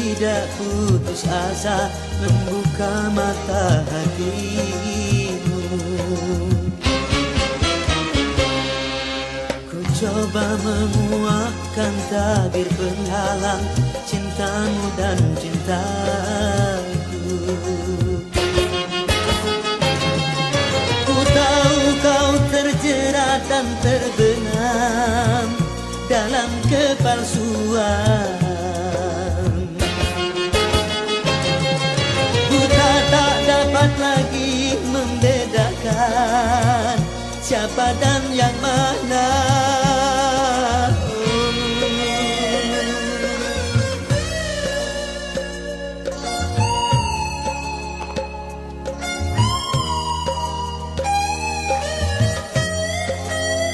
tidak putus asa membuka mata hatimu. Ku coba menguatkan tabir penghalang cintamu dan cintaku. Ku tahu kau terjerat dan terbenam dalam kepalsuan. Ku tak dapat lagi membedakan siapa dan yang mana.